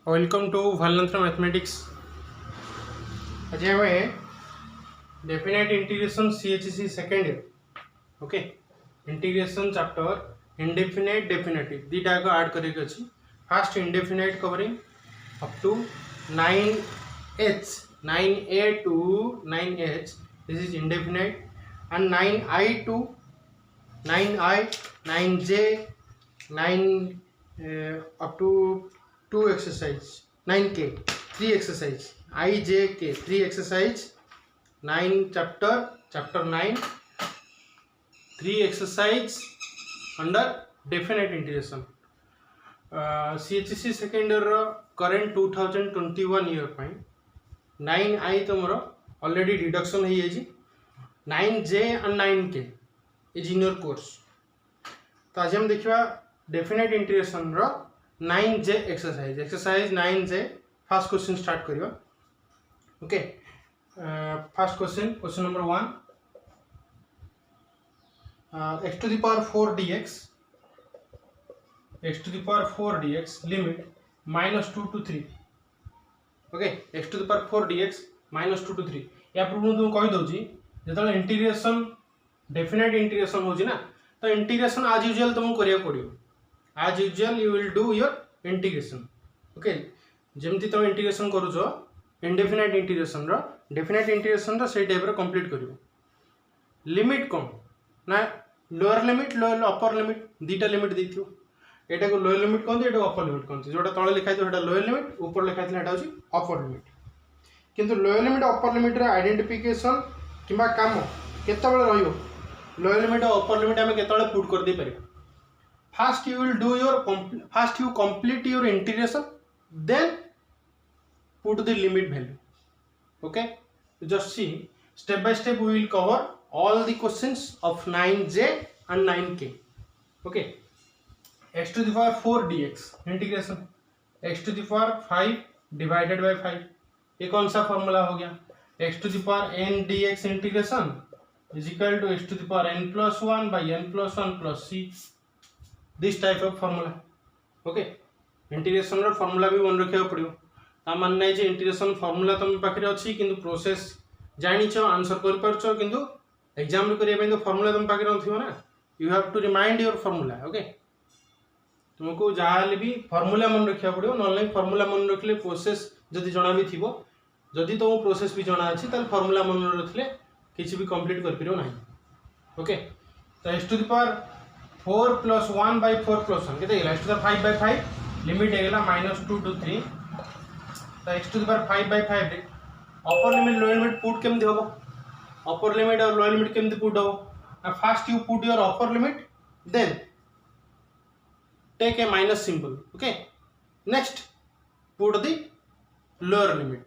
Welcome to Valnatra mathematics. आज हमें definite integration CHC second year okay integration chapter indefinite definitive दीटा को add करके अच्छी fast indefinite covering up to 9H 9A to 9H this is indefinite and 9I to 9I 9J 9 up to 2 exercise 9K 3 exercise IJK 3 exercise 9 chapter 9 3 exercise under definite integration CHC second year current 2021 year ପାଇଁ 9I तुमर already deduction हो जाइए 9J and 9K is in your course. तो आज हम देखा definite integration रो 9J exercise 9J first question start करियो okay. First question number 1 x to the power 4 dx limit -2 to 3 okay x to the power 4 dx -2 to 3 या पूर्व तुम कहि दउची जेतले इंटीग्रेशन डेफिनेट इंटीग्रेशन होची ना तो इंटीग्रेशन आज यूजुअल तुमको करिया पड़ियो as usual you will do your integration okay जेमती तुम इंटीग्रेशन करूछो इंडेफिनेट इंटीग्रेशन रो डेफिनेट इंटीग्रेशन रो से टाइप रो कंप्लीट करियो। लिमिट कौन ना lower limit lower upper limit दीटा लिमिट देथियो एटा को लोअर लिमिट कोन एटा अपर लिमिट कोन जोटा तळे लिखा है एटा लोअर लिमिट ऊपर लिखा है एटा होची अपर लिमिट किंतु लोअर लिमिट अपर लिमिट रे आइडेंटिफिकेशन किबा काम केतबेले रहियो लोअर लिमिट और अपर लिमिट हमें केतबेले पुट कर दे परियो। First you will do your first you complete your integration then put the limit value okay just see step by step we will cover all the questions of 9J and 9K okay x to the power 4 dx integration x to the power 5 divided by 5 ये कौन सा formula हो गया x to the power n dx integration is equal to x to the power n plus 1 by n plus 1 plus c this type of formula okay integration रो formula भी मन रखिया पड़ियो ता मान नै जे इंटीग्रेशन फॉर्मूला तुम पाखरे अछि किंतु प्रोसेस जानिछो आंसर कर परछो किंतु एग्जाम रे करिया पे तो फॉर्मूला तुम पाखरे नथियो ना you have to remind your formula okay तुमको जाहाले भी फॉर्मूला मन रखिया पड़ियो नॉन फॉर्मूला मन रखले प्रोसेस जदी जणा भी थिबो जदी तो प्रोसेस भी जणा अछि त फॉर्मूला मन रखले किछि भी कंप्लीट कर पिरो नाही ओके। तो x to the power 4 plus 1 by 4 plus 1 कितने x to the 5 by 5 limit है गला -2 to 3 तो x to the power 5 by 5 रे upper limit lower limit put केमति होबो अपर लिमिट और लोअर लिमिट केमति पुट होबो first you put your upper limit then take a minus symbol okay next put the lower limit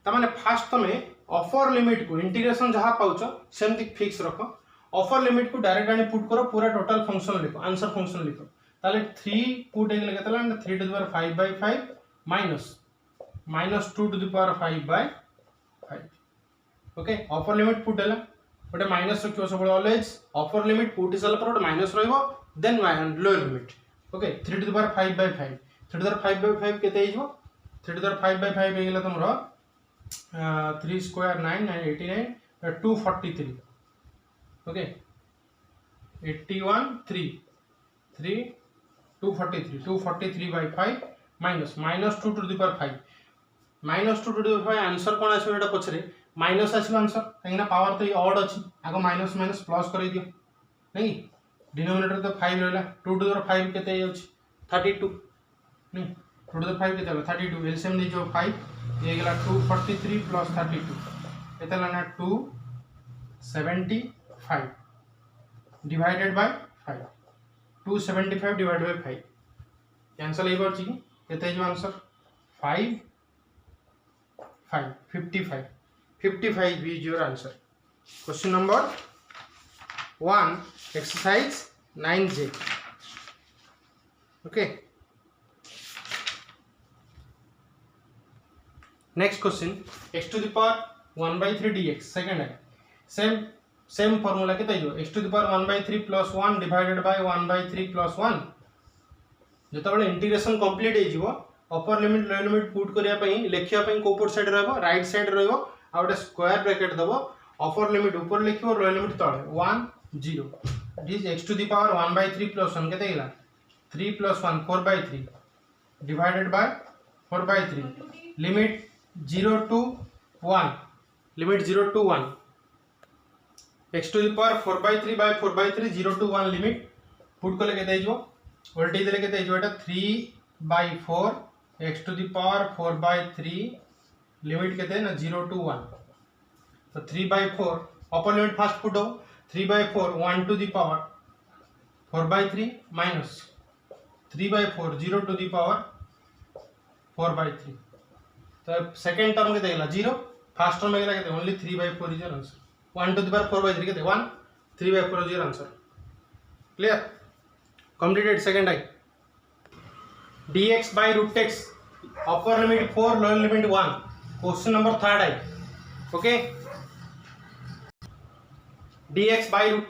त माने first तमे अपर limit को इंटीग्रेशन जहां पाउचो सेमति फिक्स रखो अपर लिमिट को डायरेक्ट आने पुट करो पूरा टोटल फंक्शन लिखो आंसर फंक्शन लिखो ताले 3 पुट एक लगे ताले 3 to the power 5 by 5 minus 2 to the power 5 by 5 okay upper limit put हैला गोटे माइनस रखियो सब ऑलवेज अपर लिमिट पुट हिसाब पर गोटे माइनस रहइबो then lower limit okay 3 to the power 5 by 5 3 to the power 5 by 5 केते हिजो 3 टू द पावर 5 by 5 हेगला तमरो 3 square 9 9 89 243 okay 81 3 3 243 by 5 minus 2 to the power 5 minus 2 to the power 5 answer cone आछो Etah पछरे minus आछो answer काहेना power तो ये odd अछि आगो minus minus plus करै दियो नहीं डिनोमिनेटर तो 5 रहला 2 to the power 5 केते अछि 32 नहीं 2 to the 5 केते 32 एलसीएम नै जो 5 ये गेला 243 plus 32 एतला ना 275 divided by 5 275 divided by 5 answer labour छी केते जो answer 5 55 is your answer। Question number 1 exercise 9J okay. Next question x to the power 1 by 3 dx second है सेम फॉर्मूला के तइयो x to the power 1 by 3 plus 1 divided by 1 by 3 plus 1 जतबेले integration complete हे जिवो अपर limit lower limit put करिया पई लेखिया पई कोपोर्ट side रहबो right side रहबो आ गोटे स्क्वायर ब्रैकेट दबो अपर लिमिट ऊपर लिखिबो लोअर लिमिट तळे 1 0 it is x to the power 1/3 plus 1 केते गेला 3 plus 1 4/3 divided by 4/3 limit 0 to 1 limit 0 to 1 x to the power 4/3 by 4/3 0 to 1 limit put कले केते हिजो उल्टी देले केते हिजो एटा 3/4 x to the power 4/3 limit केते ना 0 to 1 तो 3/4 अपर लिमिट फास्ट पुट हो 3/4 1 to the power 4/3 minus 3/4 0 to the power 4/3 तो सेकंड टर्म के देला 0 फर्स्ट टर्म में गेला केते only 3/4 is your answer 1 to the power 4/3 केते 1 3/4 is your answer clear completed second I dx by root x upper limit 4 lower limit 1 question number third I okay dx by root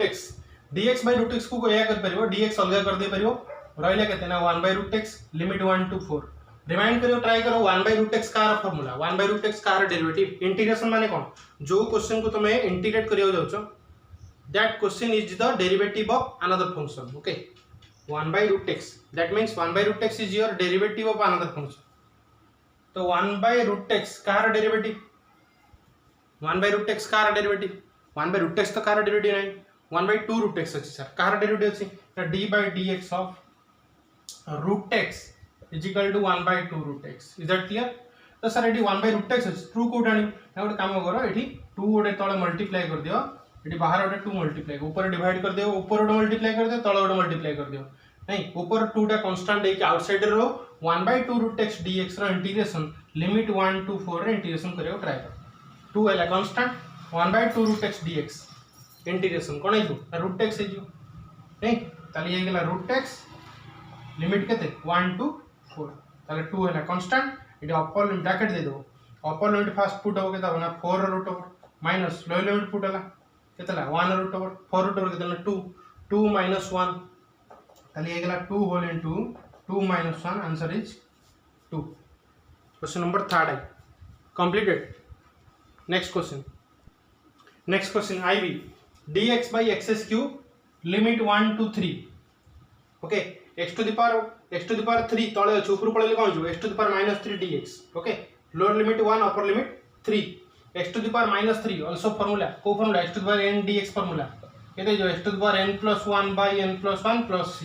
x को या कर परिबो dx अलग कर दे परिबो रहिला केते ना 1/√x limit 1 to 4 remind करियो ट्राई करो 1/√x का फार्मूला 1/√x का डेरिवेटिव इंटीग्रेशन माने कोन जो क्वेश्चन को तुमे इंटीग्रेट करियो जाउछो that question is the derivative of another function okay 1/√x that means 1/√x is your derivative of another function तो 1/√x का डेरिवेटिव 1/√x का डेरिवेटिव 1/√x तो का डेरिवेटिव नहीं 1/2√x अछि सर का डेरिवेटिव अछि तो d/dx of root x is equal to 1/2√x is that clear तो sir eighty 1/√x true code आनी ना गोटे काम करो एटी 2 गोटे तळे मल्टीप्लाई कर दियो एटी बाहर गोटे 2 मल्टीप्लाई ऊपर डिवाइड कर दियो ऊपर गोटे मल्टीप्लाई कर दियो तळे गोटे मल्टीप्लाई कर दियो नहीं ऊपर 2 टा कांस्टेंट है कि आउटसाइड रो 1/2√x dx रो इंटीग्रेशन लिमिट 1 to 4 रे इंटीग्रेशन करियो ट्राई कर 2 है कांस्टेंट 1/2√x dx इंटीग्रेशन कोन है √x है जो नहीं ताली ये गेला √x लिमिट केते 1 to 4 ताले 2 है ना constant it upper limit bracket दे दो अपर लिमिट फास्ट पुट हो केता ना 4 root over minus lower limit put हला केतला 1 रूट ओवर 4 रूट ओवर केतला 2 2 minus 1 ताले ये गेला 2 whole into 2 minus 1 answer is 2 question number third है कंप्लीटेड नेक्स्ट क्वेश्चन आईबी dx by x cube limit 1 to 3 okay x to the power 3 तळे अछि ऊपर पळले कोन जो x to the power -3 dx okay lower limit 1 upper limit 3 x to the power -3 also formula को formula x to the power n dx formula केते जो x to the power n plus 1 by n plus 1 plus c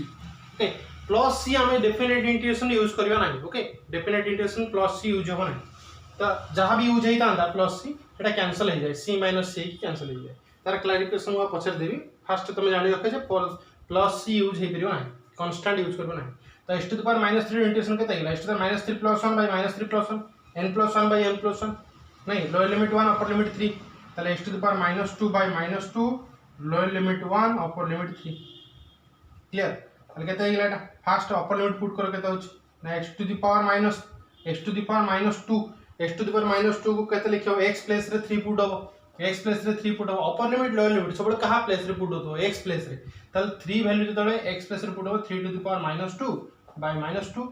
okay plus c हमें definite integration use करबा नाही okay definite integration plus c use हो नाही तो जहां भी यूज हेता प्लस c एटा कैंसिल हो जाए c - c कैंसिल हो जाए तार क्लैरिफिकेशन वा पछर देबी फर्स्ट तुम जानि रखे जे प्लस c यूज हे परियो नाही कांस्टेंट यूज करबो नाही तो x to the power -3 integration केते गेला x to the power -3 plus 1 by -3 plus 1 n plus 1 by n plus 1 नहीं लोअर लिमिट 1 अपर लिमिट 3 ताले x to the power -2 by -2 lower limit 1 upper limit 3 clear ताले केते गेला एटा first upper limit put करो केते होछ ना x to the power -2 x to the power -2 को केते लिखियो x प्लेस रे 3 पुट हो x प्लेस रे 3 पुट हो अपर लिमिट लोअर लिमिट सब कहा प्लेस रे पुट हो x प्लेस रे ताले 3 वैल्यू जो तळे x प्लेस रे पुट हो 3 to the power -2 by -2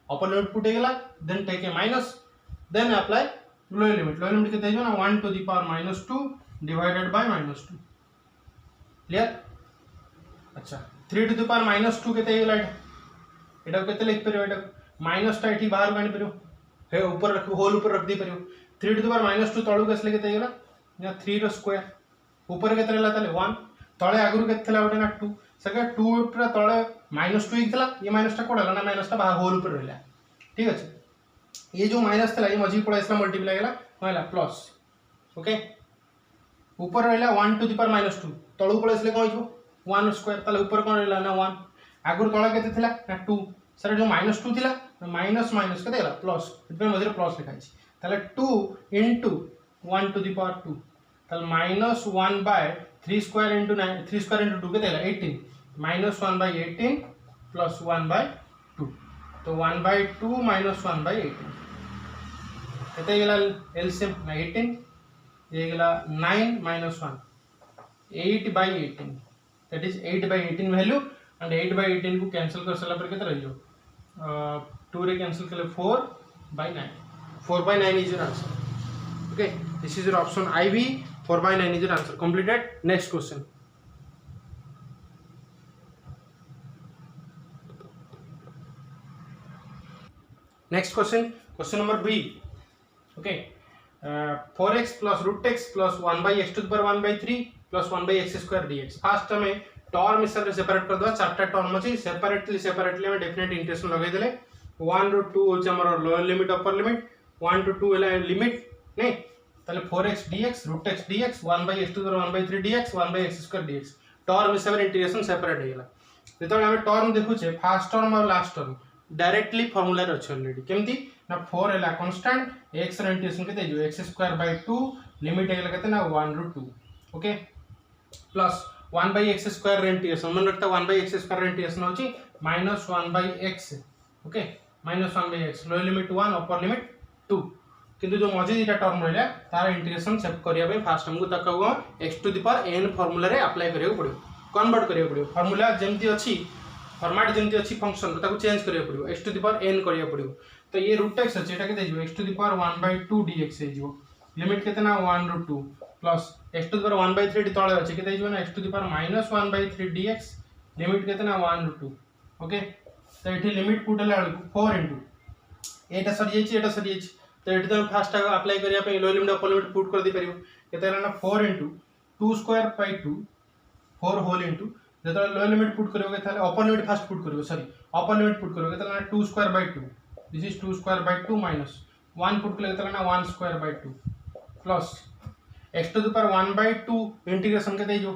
upper limit put हे गेला then take a minus then apply lower limit केते जो ना 1 to the power -2 divided by -2 clear अच्छा 3 to the power -2 केते हे गेला एटा केते लिख परियो एटा माइनस टा एठी बाहर कानी परियो हे ऊपर रख होल ऊपर रख दी परियो 3 to the power -2 तळु केसले केते हे गेला या 3 रो स्क्वायर ऊपर केते रहला ताले 1 तळे आगुरु केते थला ओटे ना 2 सके 2 ऊपर तळे -2 इकला ये माइनस टा कोडला ना माइनस टा बाहर होल ऊपर रहला ठीक अछि ये जो माइनस थला ये मझी पळेसला मल्टीप्लाई गेला होइला प्लस ओके ऊपर रहला 1 to the power -2 तळु पळेसले कोन हो 1 स्क्वायर ताले ऊपर कोन रहला ना 1 आगुरु तळे केते थला ना 2 सर जो -2 थिला माइनस माइनस केते गेला प्लस इतबे मझी प्लस लिखा अछि ताले 2 into 1 to the power 2 ताले -1 by 3 square into 2 केते गेला 18 -1 by 18 plus 1 by 2 तो 1/2 -1 by 18 केते गेला एलसीएम 18 ये गेला 9 - 1 8 by 18 that is 8 by 18 value and 8 by 18 को कैंसिल कर सला पर केते रहियो 2 रे कैंसिल कले 4/9 4/9 is your answer okay this is your option IV 4/9 is your answer completed next question next question number B okay 4x plus root x plus 1 by x to the power 1 by 3 plus 1 by x square dx fast हमें term हिसाब से separate कर दवा चारटा term अछि separately हमें definite integration लगे देले 1 रो 2 होचे हमर lower limit upper limit 1 to 2 है लिमिट नहीं ताले 4x dx root x dx 1 by x to the power 1 by 3 dx 1 by x square dx term हिसाब से इंटीग्रेशन सेपरेट हेला जेतले हमें टर्म देखुचे फर्स्ट टर्म और लास्ट टर्म डायरेक्टली फार्मूला रे अछि already केमती ना 4 हैला कांस्टेंट x रे इंटीग्रेशन केते जो x square by 2 लिमिट हैला केते ना 1 रो 2 okay plus 1 by x square रे इंटीग्रेशन मन रखता 1 by x square रे इंटीग्रेशन होची -1 by x okay -1 by x lower limit 1 upper limit 2 किंतु जो मझे दीटा टर्म रहला तार इंटीग्रेशन सेट करिया पे फास्ट हमको तकवा x to the power n formula रे अप्लाई करियो पड़ियो कन्वर्ट करियो पड़ियो फार्मूला जेमती अछि फॉर्मेट जेमती अछि फंक्शन ताको चेंज करियो पड़ियो x to the power n करियो पड़ियो तो ये रूट x अछि एटा केते जिवो x to the power 1 by 2 dx हे जिवो लिमिट केते ना 1 रो 2 plus x to the power 1 by 3 तळे अछि केते जिवो ना x to the power -1 by 3 dx limit केते ना 1 रो 2 ओके तो एठी लिमिट पुट हला 4 इनटू एटा सरी जाई तो ये तो फास्ट अप्लाई करिया lower limit upper limit put कर दी परियो केते ना 4 into 2 square by 2 4 whole into जेतो लोअर लिमिट पुट करियो के थाले अपर लिमिट फास्ट पुट करियो सॉरी अपर लिमिट पुट करियो केते ना 2 square by 2 this is 2 square by 2 minus 1 put कले केते ना 1 square by 2 plus x to the power 1 by 2 integration केते जो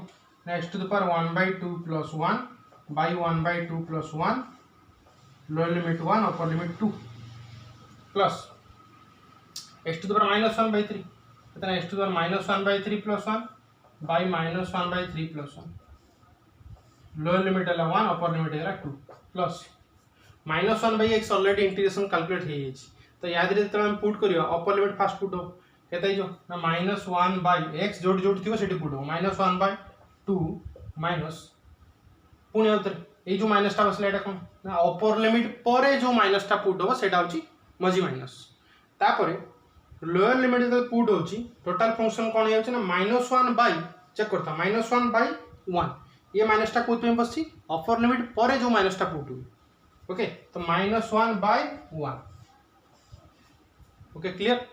x to the power 1 by 2 plus 1 by 1 by 2 plus 1 lower limit 1 upper limit 2 plus x to the power -1 by 3 कितना x to the power -1 by 3 plus 1 by -1 by 3 plus 1 lower limit है 1 upper limit है 2 plus -1 by x already integration calculate हे अछि तो याद रे त हम पुट करियो अपर लिमिट फास्ट पुट हो केते जो ना -1 by x जोड जोड थियो सेठी पुट हो -1 by 2 माइनस पुणी आउतर ए जो माइनस टा बसला एटा कोन ना अपर लिमिट परे जो माइनस टा पुट हो सेटा होची मजी माइनस तापरे लोअर लिमिट जो पुट होची टोटल फंक्शन कोन हे ना -1 बाय चेक करता -1 by 1 ये माइनस टा कोत में बसची अपर लिमिट परे जो माइनस टा पुट हो ओके तो -1 by 1 ओके क्लियर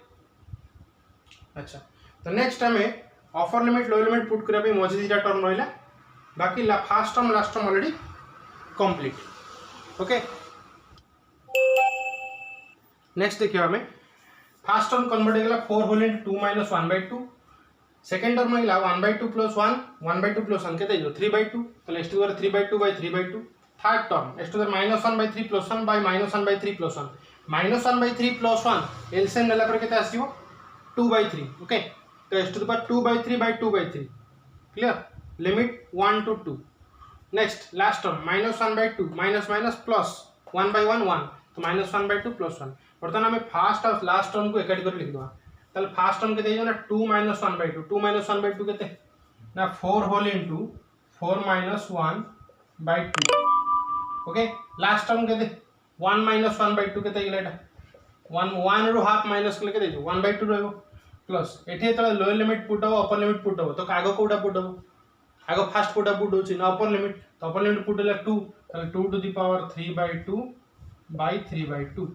अच्छा तो नेक्स्ट हमें upper limit lower limit put करिया पे मझे दीटा टर्म रहला बाकी first term last term already complete okay next देखियो हमें फर्स्ट टर्म कन्वर्ट हो गला 4 whole into 2 minus 1 by 2 second term हो गला 1 by 2 plus 1 by 2 plus 1 केते जो 3 by 2 तो x to the 3 by 2 by 3 by 2 third term x to the -1 by 3 plus 1 by -1 by 3 plus 1 -1 by 3 plus 1 LCM लेला पर केते आसीबो 2 by 3 ओके तो x to the power 2 by 3 by 2 by 3 clear limit 1 to 2 next last term -1 by 2 minus plus 1 by 1 1 तो -1 by 2 plus 1 बर्तमान हमें first और last term को इकट्ठा कर लिख दवा ताले फर्स्ट टर्म केते ना 2 - 1 by 2 2 - 1 by 2 केते ना 4 whole into 4 - 1 by 2 okay last term केते 1 - 1 by 2 केते इलेटा 1 रो हाफ माइनस के केते 1 by 2 रहबो प्लस एठी त लोअर लिमिट पुट हो अपर लिमिट पुट हो तो आगो कोडा पुट हो आगो फर्स्ट कोडा पुट होची ना अपर लिमिट तो अपर लिमिट पुट होला 2 ताले 2 to the power 3 by 2 by 3 by 2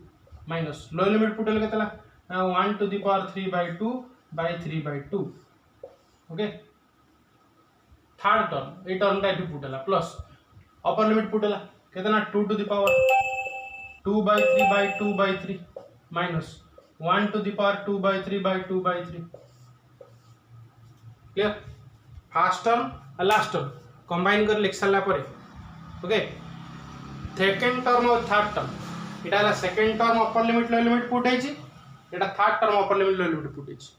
minus lower limit put होला केतला 1 to the power 3 by 2 by 3 by 2 okay third term a term का इटू पुट होला प्लस अपर लिमिट पुट होला केतना 2 to the power 2 by 3 by 2 by 3 minus 1 to the power 2 by 3 by 2 by 3 clear first term और last term combine कर लिख साला परे okay second term और थर्ड टर्म एटा ला second term upper limit lower limit put हेची एटा third term upper limit lower limit put हेची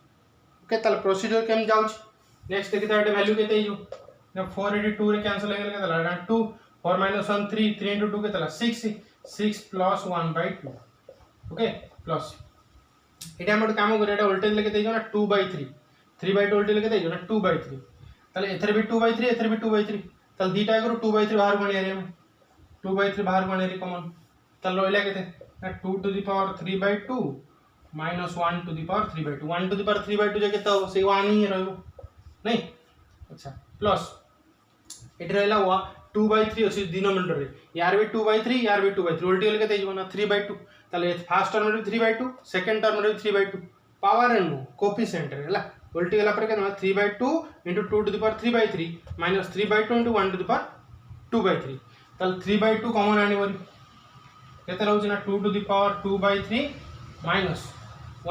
ओके ताले प्रोसीजर केम जाउछ नेक्स्ट देखिता एटा वैल्यू केते हिजो ना 482 रे कैंसिल हो गेल केतला 2 4 - 1 3 3 into 2 केतला 6 plus 1 by 2 okay plus iota हम काम करे एटा वोल्टेज लेके देजो ना 2 by 3 3 by 2 वोल्टेज लेके देजो ना 2 by 3 ताले एथरे भी 2 by 3 एथरे भी 2 by 3 ताले दीटा करो 2 by 3 बाहर कोन एरिया में 2 by 3 बाहर कोन एरिया कॉमन ताले रोइला केते ना 2 to the power 3/2 minus 1 to the power 3/2 1 to the power 3/2 जे केते हो से 1 ही रहबो नहीं अच्छा प्लस एटी रहला 2/3 अछि डिनोमिनेटर रे यार भी 2/3 यार भी 2/3 उल्टी होले केते ना 3/2 ताले फर्स्ट टर्म रे 3/2 सेकंड टर्म रे 3/2 पावर एंड कोफिशिएंट रे हला उल्टी गला पर केतना 3/2 into 2 to the power 3/3 minus 3/2 into 1 to the power 2/3 ताले 3/2 कॉमन आनी बरी केते रहउछि ना 2 to the power 2/3 minus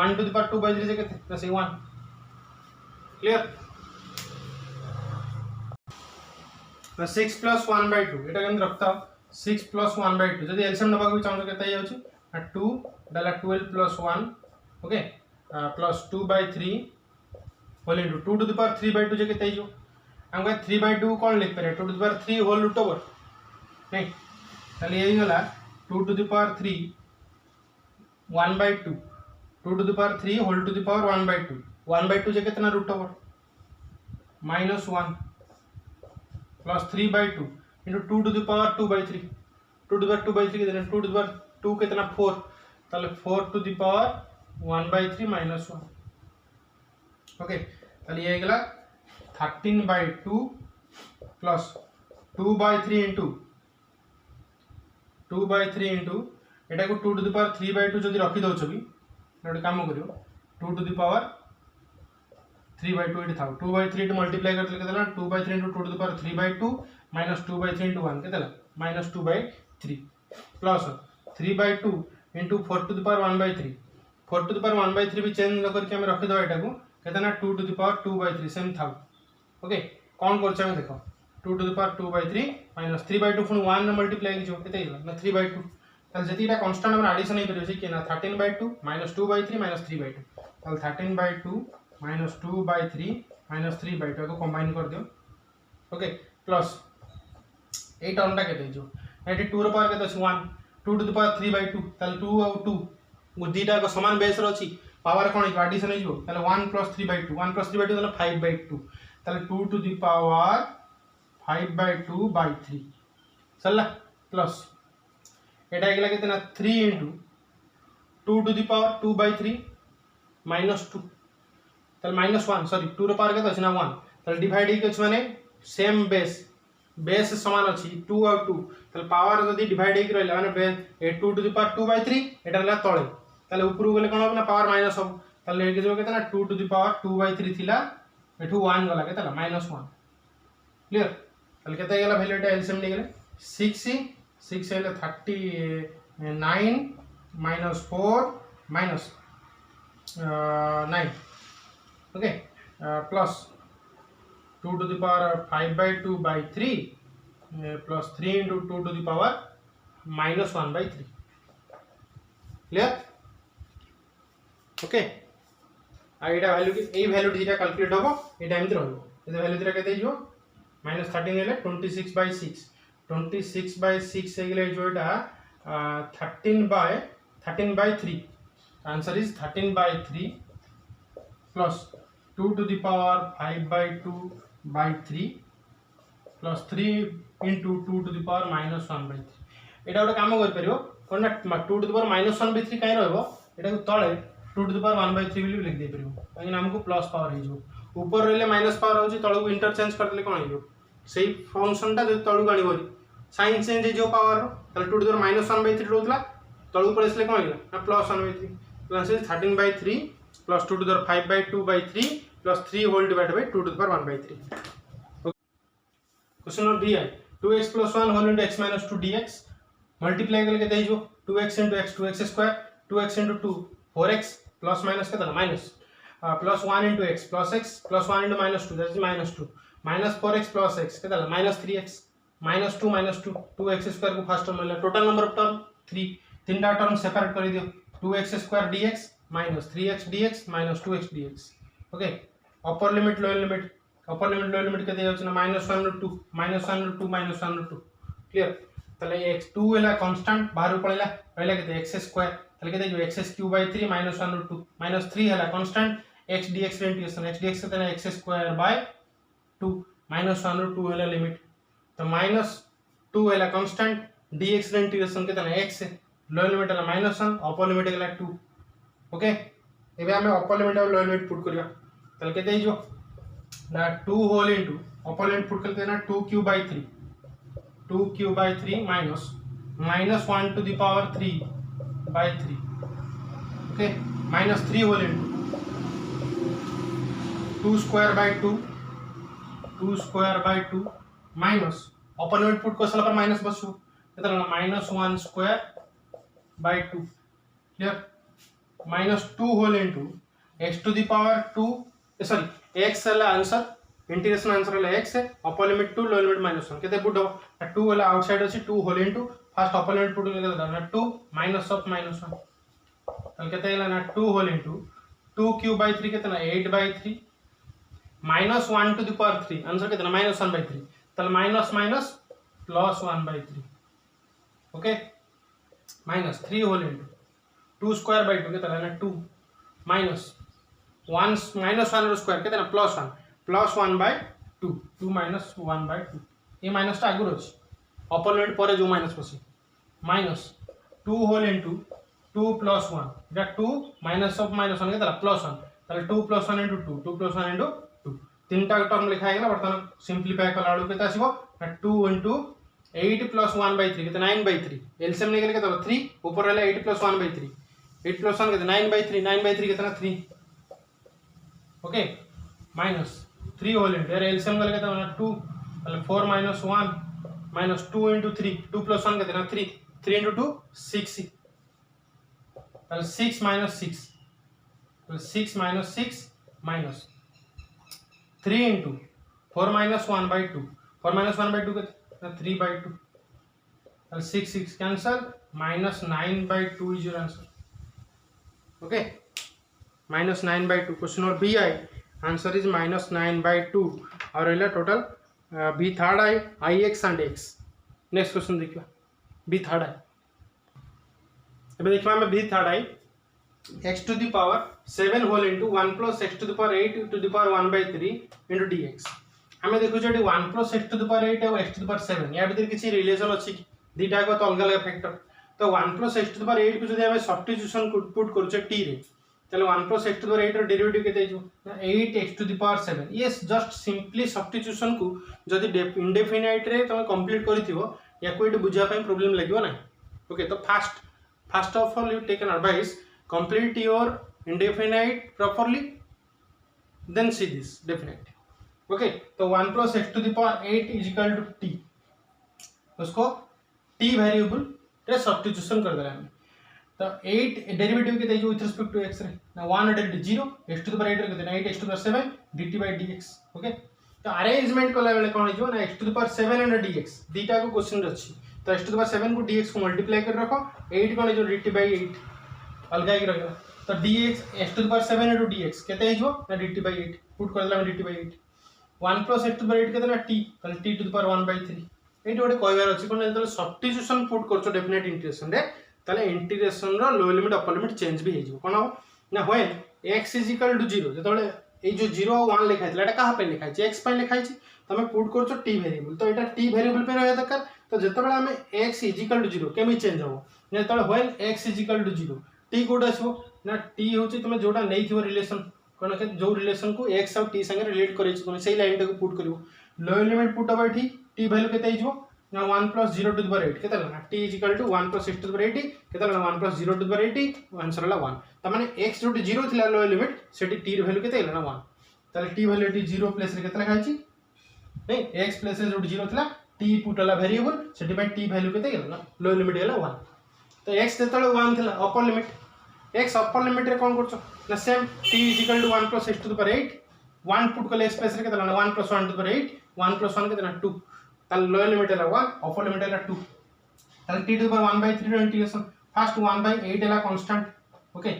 1 to the power 2/3 जे केते ना से 1 क्लियर ना 6 plus 1/2 एटा केन रखता 6 plus 1/2 जदि एलसीएम नबा को चाहू केते जाउछि ना 2 डाला 12 plus 1 okay plus 2/3 whole into 2 to the power 3/2 जे केते जो हम 3/2 कोन लिख पारे 2 to the power 3 whole root over नहीं ताले यही गला 2 to the power 3 1/2 2 to the power 3 whole to the power 1/2 1/2 जे कितना root over -1 plus 3/2 into 2 to the power 2/3 2 to the power 2/3 कितना 2 to the power 2 कितना 4 ताले 4 to the power 1/3 minus 1 okay ताले ये गला 13/2 प्लस 2/3 into 2/3 into एटा को 2 to the power 3/2 जदि रखि दउ छबी एटा काम करियो 2 to the power 3/2 एटी थाउ 2/3 to मल्टीप्लाई करले केतना 2/3 into 2 to the power 3/2 minus 2/3 into 1 केतना minus 2/3 plus 3/2 into 4 to the power 1/3 4 to the power 1/3 भी चेंज न करके हम रखि दो एटा को केतना 2 to the power 2/3 सेम थाउ ओके कोन करछ हम देखो 2 to the power 2/3 minus 3/2 फुन 1 न मल्टीप्लाई जो केते ना 3/2 ताल जतिटा कांस्टेंट हमर एडिशन हे परियो कि ना 13/2 minus 2/3 minus 3/2 ताल 13/2 minus 2/3 minus 3/2 को कंबाइन कर दियो ओके प्लस ए टर्म टा केते जो एटी 2 रो पावर केते 1 2 to the power 3/2 ताल 2 और 2 गुदीटा को समान बेस रो अछि पावर कोन एडिशन हे जो ताल 1 plus 3/2 1 plus 3/2 ताल 5/2 ताल 2 to the power 5/2/3 चलला प्लस एटा गेला केतना 3 into 2 to the power 2/3 minus 2 ताल -1 सॉरी 2 रो पावर केते अछि ना 1 ताल डिवाइड हे के माने सेम बेस समान अछि 2 और 2 ताल पावर जदी डिवाइड हे के रहला माने बेस 2 to the power 2/3 एटा रहला तळे ताल ऊपर गेले कोन ना पावर माइनस हो ताल हे के जो केतना 2 to the power 2/3 थिला एठू 1 गला केतला -1 क्लियर ताल केते गेला वैल्यू एटा एलसीएम नि गेले 6 हेले 39 -4 -9 okay plus 2 to the power 5/2/3 plus 3 into 2 to the power -1/3 clear okay आ एटा वैल्यू की ए वैल्यू दिटा कैलकुलेट होबो एटा एमति रहबो एटा वैल्यू दिटा केते हियो -13 हेले 26/6 26/6 हे गेले जो एटा 13/3 answer is 13/3 plus 2 to the power 5/2/3 plus 3 into 2 to the power -1/3 एटा गोटे काम कर परियो कोन ना 2 to the power -1/3 काई रहबो एटा को तळे 2 to the power 1/3 बिली लिख दे परियो काई नाम को प्लस पावर हे जो ऊपर रहले माइनस पावर होची तळ को इंटरचेंज कर देले कोन हेयो सेही फंक्शन टा जो तळ को आनी बरी साइन चेंज जो पावर तळे 2 to the power -1/3 रहतला तळ ऊपर इसले कोन हेला ना +1/3 plus 13/3 plus 2 to the power 5/2/3 plus 3 whole divided by 2 to the power 1/3 okay. Question number B है 2x plus 1 whole into x minus 2 dx multiply करके दे जो 2x into x 2x square 2x into 2 4x plus minus कितना minus plus 1 into x plus 1 into -2 that is -2 minus 4x plus x कितना -3x -2 2x square को first term मिला total number of term 3 तीनटा term separate कर दियो 2x square dx minus 3x dx minus 2x dx okay upper limit lower limit के दिया होचना -1 to 2 -1 to 2 -1 to 2 clear तले x 2 हैला कांस्टेंट बाहर पळेला पहला के x स्क्वायर तले के जो x³/3 -1 to 2 -3 हैला कांस्टेंट x dx रे इंटीग्रेशन x dx के x²/2 -1 to 2 हैला लिमिट तो -2 हैला कांस्टेंट dx रे इंटीग्रेशन के x लोअर लिमिट है -1 अपर लिमिट है 2 ओके एबे हमें अपर लिमिट और लोअर लिमिट पुट करिया तले केते हिजो ना 2 whole into upper limit put करते ना 2 cube by 3 minus -1 to the power 3/3 okay -3 whole into 2 square by 2 minus upper limit put कर साला पर माइनस बसु केतना -1 square by 2 clear -2 whole into x to the power 2 sorry x वाला answer integration answer वाला x है अपर limit 2 lower limit -1 केते put हो 2 वाला आउटसाइड अछि 2 whole into first upper limit put केते ना 2 माइनस ऑफ -1 तल केते हैला ना 2 होल इनटू 2 क्यूब बाय 3 केते ना 8/3 -1 टू द पावर 3 आंसर केते ना -1/3 तल minus minus plus 1/3 okay -3 whole into 2 square by 2 केते ना 2 माइनस 1 स्क्वायर केते ना प्लस 1/2 2 माइनस 1/2 ये माइनस टा आगुर अछि अपर लिमिट पर जो माइनस पसी -2 होल इनटू 2 प्लस 1 इटा 2 माइनस ऑफ -1 केते प्लस 1 ताले 2 प्लस 1 इनटू 2 2 प्लस 1 इनटू 2 तीनटा टर्म लिखा गेला बर्तमान सिंपलीफाई कला आलू केते आसीबो 2 इनटू 8 प्लस 1/3 केते 9/3 एलसीएम ने गेले केते 3 ऊपर रहला 8 प्लस 1/3 8 प्लस 1 केते 9/3 9/3 केते ना 3 okay minus 3 whole into LCM गेले केते ना 2 ताले 4 माइनस 1 माइनस 2 इनटू 3 2 प्लस 1 केते ना 3 3 इनटू 2 6 ताले 6 माइनस 6 तो 6 minus 6 minus 3 into 4 minus 1/2 4 minus 1/2 के 3/2 और 6 6 cancel -9/2 is your answer okay -9/2 question और बी आई आंसर इज -9/2 और रहला total B third I I X and X next question देखियो बी थर्ड आई अब देखियो हम B third I x to the power 7 whole into 1 plus x to the power 8 to the power 1/3 into dx हमें देखो जो 1 plus x to the power 8 और x to the power 7 या भीतर किसी रिलेशन अछि दीटा को तो अलग अलग फैक्टर तो 1 plus x to the power 8 को जदि हमें सब्स्टिट्यूशन पुट करछे t रे चलो 1 plus x to the power 8 रो डेरिवेटिव केते जो 8x to the power 7 yes just simply substitution को जदि इंडेफिनाइट रे तुम कंप्लीट करिथिबो या कोइ बुझा पय प्रॉब्लम लागियो ना ओके तो first of all you take an advice complete your indefinite properly then see this definite okay तो 1 plus x to the power 8 is equal to t उसको t वेरिएबल रे सब्स्टिट्यूशन कर देला हमने तो 8 डेरिवेटिव के जो विथ रिस्पेक्ट टू x रे ना 1 derivative 0 x to the power 8 रे के 8 x to the power 7 dt by dx okay तो अरेंजमेंट कला बेले कोन हिजो ना x to the power 7 and dx दीटा को क्वेश्चन अछि तो x to the power 7 को dx को मल्टीप्लाई कर रखो 8 कोन हिजो dt by 8 अलग ही रहेगा तो dx x to the power 7 into dx केते हिजो ना dt by 8 पुट कर देला dt by 8 1 plus x to the power 8 केते ना t ताले t to the power 1/3 एठी गोटे कहबार अछि कोन जतले सब्स्टिट्यूशन पुट करछो डेफिनेट इंटीग्रेशन रे ताले इंटीग्रेशन रो lower limit upper limit change भी हिजो कोन हो ना when x is equal to 0 जतले ए जो 0 और 1 लिखाइतला एटा कहा पे लिखाइ छै x पे लिखाइ छै तमे पुट करछो t वेरिएबल तो एटा t वेरिएबल पे रहय दरकार तो जतबेला हमें x is equal to 0 केमी चेंज हो जतले when x is equal to 0 टी कोड आसो ना टी होची तुम जोटा नै थिवो रिलेशन कोन के जो रिलेशन को x और t संगे रिलेट करै छी कोन सेही लाइन टा को पुट करिवो लोअर लिमिट पुट अब एठी t वैल्यू केते हिजो ना 1 plus 0 to the power 8 केते ना t is equal to 1 plus x to the power 80 केते ना 1 plus 0 to the power 80 answer हला 1 त माने x जो 0 थिला लोअर लिमिट सेठी t वैल्यू केते हला ना 1 ताले t वैल्यू एठी 0 प्लेस रे केते लिखाइ छी नै x प्लेस रे जो 0 थिला t पुट हला वेरिएबल सेठी बाय t वैल्यू केते हला ना लोअर लिमिट हला 1 तो x जेतले 1 थिला upper limit x upper limit रे कोन करछो ना same t is equal to 1 plus x to the power 8 1 put कले स्पेस रे केते ना 1 plus 1 to the power 8 1 plus 1 केते ना 2 ताल लोअर लिमिट हला 1 अपर लिमिट हला 2 ताल t to the power 1/3 रो इंटीग्रेशन फर्स्ट 1/8 हला constant okay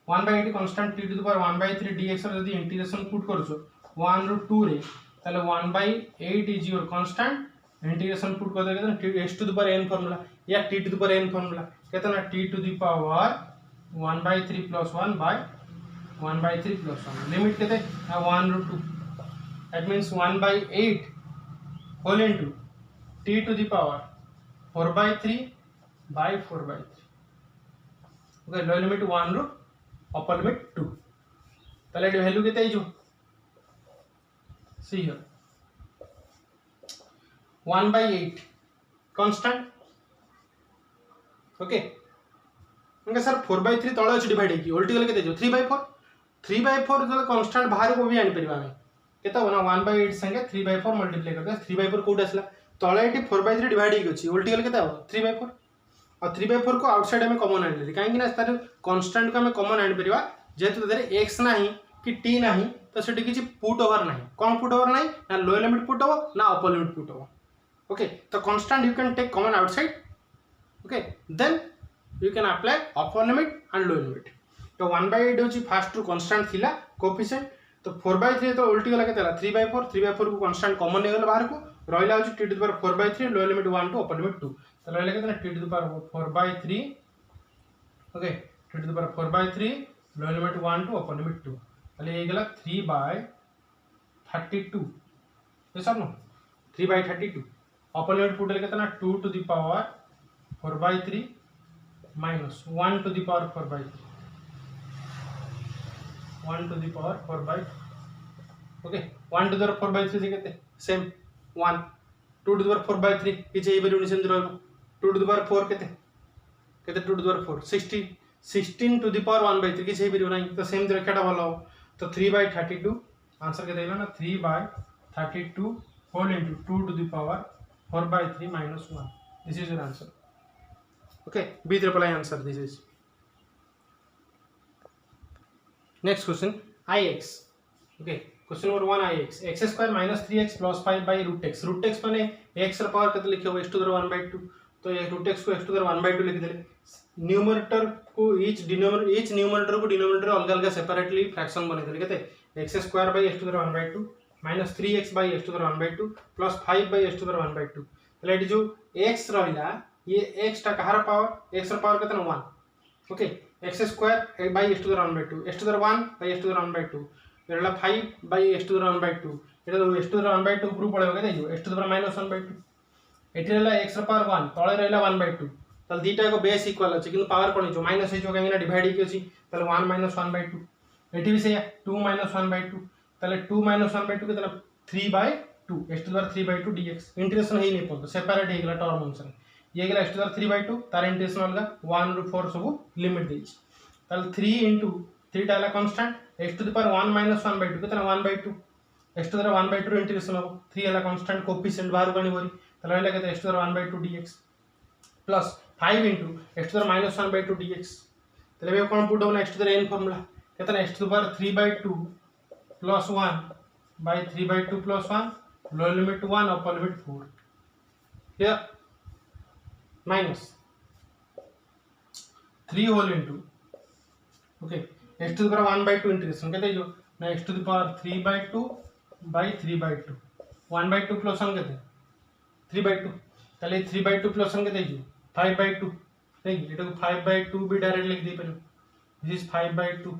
1/8 constant t to the power 1/3 dx रो जदी इंटीग्रेशन पुट करछो 1 रो 2 रे ताले 1/8 is your constant integration put कर दे केते x to the power n formula या t to the power n formula केते ना t to the power 1/3 plus 1 by 1/3 plus 1 limit केते 1 रो 2 that means 1/8 whole into t to the power 4/3 by 4/3 okay lower limit 1 रु अपर limit 2 ताले eighty value केते आइजो see here 1/8 constant okay okay sir 4/3 तळे अछि डिवाइड हेकी उल्टी गले केते जो 3/4 3/4 जले कांस्टेंट बाहर को भी आनि परिबा हमें केता होना 1/8 संगे 3/4 मल्टीप्लाई करते 3/4 कोड आसला तळे एटी 4/3 डिवाइड हेकी अछि उल्टी गले केता हो 3/4 और 3/4 को आउटसाइड हमें कॉमन आनि काहे कि ना तार कांस्टेंट को हमें कॉमन आनि परिबा जेतु तदरे x नाही कि t नाही तो सेठी किछि पुट ओवर नाही कोन पुट ओवर नाही ना लोअर लिमिट पुट हो ना अपर लिमिट पुट हो ओके तो constant you can take common outside okay then you can apply upper limit and lower limit तो 1/8 होची फर्स्ट टू कांस्टेंट थिला कोएफिशिएंट तो 4/3 तो उल्टी गला केतला 3/4 3/4 को कांस्टेंट कॉमन ने गला बाहर को रहिला होची t टू द पावर 4/3 लोअर लिमिट 1 टू अपर लिमिट 2 तो रहिला केतना t to the power 4/3 okay t to the power 4/3 लोअर लिमिट 1 टू अपर लिमिट 2 ताले ये गला 3/32 ये सब नो 3/32 अपर लिमिट पुट ले केतना 2 to the power 4/3 minus 1 to the power 4/3 1 to the power 4/3 okay 1 to the power 4/3 से केते सेम 1 2 to the power 4/3 किछ ए बेरि सेम रहबो 2 to the power 4 केते केते 2 to the power 4 16 to the power 1/3 किछ ए बेरि नै तो सेम रखाटा भलो तो 3/32 आंसर केते हैला ना 3/32 whole into 2 to the power 4/3 minus 1 this is your answer okay B triple I answer this is next question ix okay question number 1 ix x square minus 3x plus 5 by root x माने x ର power केते लिखियो x to the 1/2 तो ये root x को x to the 1/2 लिख देले numerator को each न्यूमरेटर को डिनोमिनेटर अलग अलग सेपरेटली फ्रैक्शन बने देले केते x square by x to the 1/2 minus 3x by x to the 1/2 plus 5 by x to the 1/2 तले एटी जो x रहिला ये x टा कहार पावर x र पावर केतना 1 okay x square by x to the 1/2 x to the 1 by x to the 1/2 एला 5 bye x to the 1/2 Etah x to the 1/2 ऊपर पळेबो के देजो x टू द -1/2 एटी रहला x र power 1 तळे रहला 1/2 तल दीटा को बेस इक्वल अछि किंतु पावर कोन जो माइनस हे जो काहेना डिवाइड कि अछि तले 1 - 1/2 एटी भी से 2 - 1/2 तले 2 - 1/2 केतना 3/2 x to the 3/2 dx integration हे नै पड़तो सेपरेट हे गेला टर्म अनुसार ये गला x टू द 3/2 तार इंटीग्रेशन अलगा 1 रु 4 सब लिमिट देछि ताल 3 into 3 टाला constant x to the power 1 - 1/2 केतना 1/2 x टू द 1/2 इंटीग्रेशन हो 3 वाला कांस्टेंट कोएफिशिएंट बाहर गणी बोरी ताल रहला केते x to the 1/2 dx plus 5 into x to the -1/2 dx तले बे कोन पुट होना x to the n formula केतना x to the power 3/2 plus 1 by 3/2 plus 1 lower limit 1 upper limit 4 here minus 3 whole into okay x to the power 1/2 integration केते जो ना x to the power 3/2 by 3/2 1/2 plus 1 केते 3/2 ताले 3/2 plus 1 केते जो 5/2 नहीं एटा को 5/2 भी डायरेक्ट लिख दे पर this is 5/2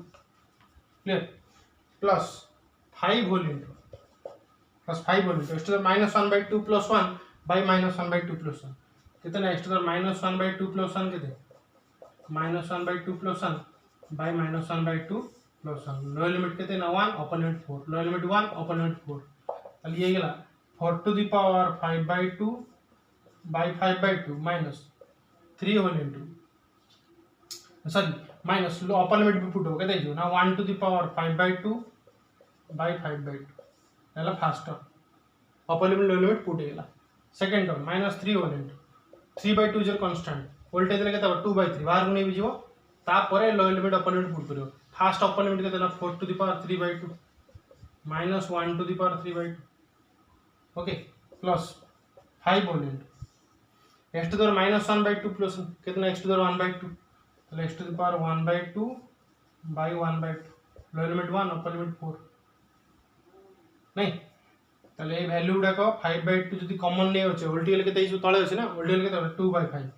clear plus 5 whole into plus 5 whole into x to the -1/2 plus 1 by -1/2 plus 1 कितना x to the -1/2 plus 1 केते -1/2 plus 1 by -1/2 plus 1 lower limit केते ना 1 upper limit 4 lower limit 1 upper limit 4 अब ये गेला 4 to the power 5/2 by 5/2 minus 3 whole into sorry minus low upper limit भी put हो केते जो ना 1 to the power 5/2 by 5/2 एला first term upper limit lower limit put हेला second term -3 whole into 3/2 is constant voltage रे केता 2/3 बाहर नै भी जीवो ता परे lower limit upper limit put करियो फर्स्ट अपर लिमिट केता 4 to the power 3/2 minus 1 to the power 3/2 okay plus 5 whole into x to the -1/2 plus कितना x to the 1/2 तो x to the power 1/2 by 1/2 lower limit 1 upper limit 4 नहीं ताले ए value गुडा को 5/2 जदी common नै होचे उल्टी केते इस तळे होचे ना उल्टी केते 2/5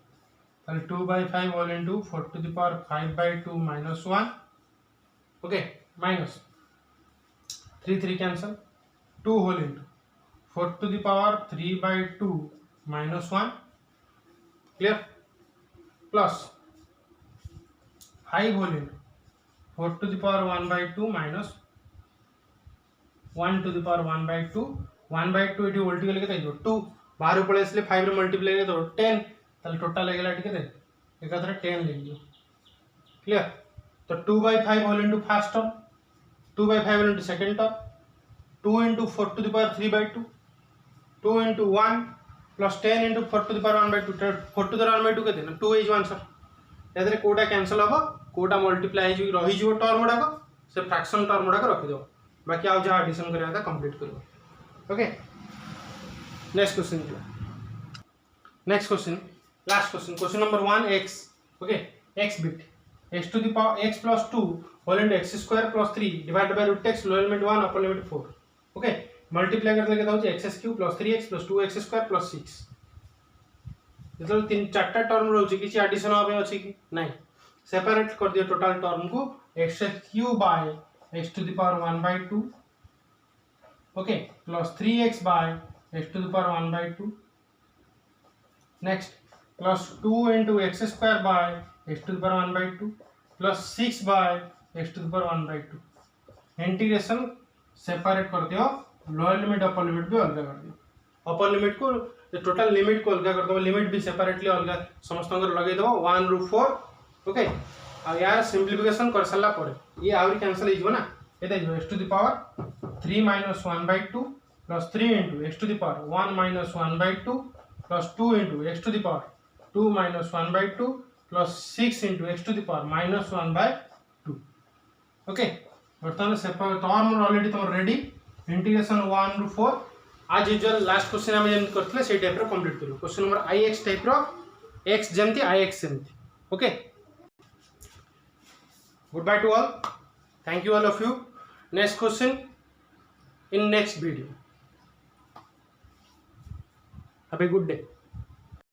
ताले 2/5 whole into 4 to the power 5/2 minus 1 okay minus 3 cancel 2 whole into 4 to the power 3/2 minus 1 clear plus 5 whole into 4 to the power 1/2 minus 1 to the power 1/2 1/2 ये उल्टी गले के 2 बाहर पड़े इसलिए 5 रे मल्टीप्लाई तो 10 ताले टोटल लगेला ठीक है एकाथरे 10 लिख दियो क्लियर तो 2/5 whole into first term 2/5 whole into second term 2 into 4 to the power 3/2 2 into 1 plus 10 into 4 to the power 1/2 4 to the power 1/2 के देना 2 is आंसर यादरे कोटा कैंसिल हबो कोटा मल्टीप्लाई हो रही जो टर्म गुडा से फ्रैक्शन टर्म गुडा रखि दो बाकी आ जा एडिशन करबा कंप्लीट करबो okay next question last question number 1 x okay x bit x to the power x plus 2 whole into x square plus 3 divided by root x lower limit 1 upper limit 4 okay multiply करते के होची x³ plus 3x plus 2x square plus 6 जतल तीन चारटा term रहउची किछि addition होबे अछि कि नाही separate कर दियो टोटल टर्म को x³ by x to the power 1/2 okay plus 3x by x to the power 1/2 next plus 2 into x square by x to the power 1/2 plus 6 by x to the power 1/2 integration separate कर दियो lower limit upper limit भी अलग कर दियो अपर limit को total limit को अलग कर दो लिमिट भी सेपरेटली अलग समस्त लगे दो 1 रू 4 ओके आ यार सिंप्लिफिकेशन कर सला पर ये आउरी कैंसिल हो ना एटा x to the power 3 minus 1/2 plus 3 into x to the power 1 minus 1/2 plus 2 into x to the power 2 minus 1/2 plus 6 into x to the power minus 1/2 okay बर्तमान सेपरेट टर्म ऑलरेडी तुम ready integration 1 रू 4 आज usual last question हम जेम करथले से type रो complete करू क्वेश्चन नंबर ix टाइप रो x जेमती ix जेमती okay good bye to all thank you all of you next question in next video have a good day